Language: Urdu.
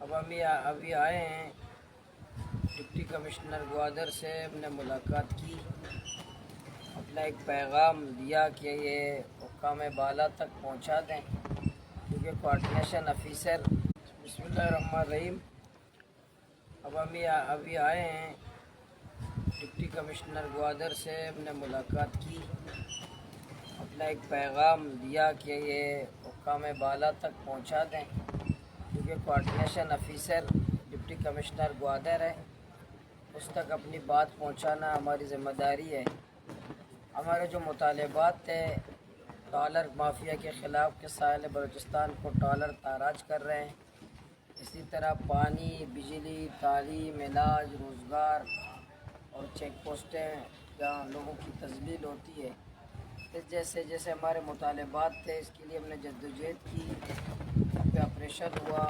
اب ہم ابھی آئے ہیں ڈپٹی کمشنر گوادر سے، ہم نے ملاقات کی، اپنا ایک پیغام دیا کہ یہ حکام بالا تک پہنچا دیں، کیونکہ کوارڈینیشن آفیسر بسم اللہ الرحمن الرحیم اب ہم ابھی آئے ہیں ڈپٹی کمشنر گوادر سے، ہم نے ملاقات کی، اپنا ایک پیغام دیا کہ یہ حکام بالا تک پہنچا دیں، کیونکہ coordination officer deputy commissioner Gwadar ہے، اس تک اپنی بات پہنچانا ہماری ذمہ داری ہے۔ ہمارے جو مطالبات تھے ڈالر مافیا کے خلاف کہ ساحل بلوچستان کو ڈالر تاراج کر رہے ہیں، اسی طرح پانی، بجلی، تعلیم، علاج، روزگار اور چیک پوسٹیں جہاں لوگوں کی تذلیل ہوتی ہے، اس جیسے ہمارے مطالبات تھے، اس کے لیے ہم نے جدوجہد کی، ہم پہ آپریشن ہوا۔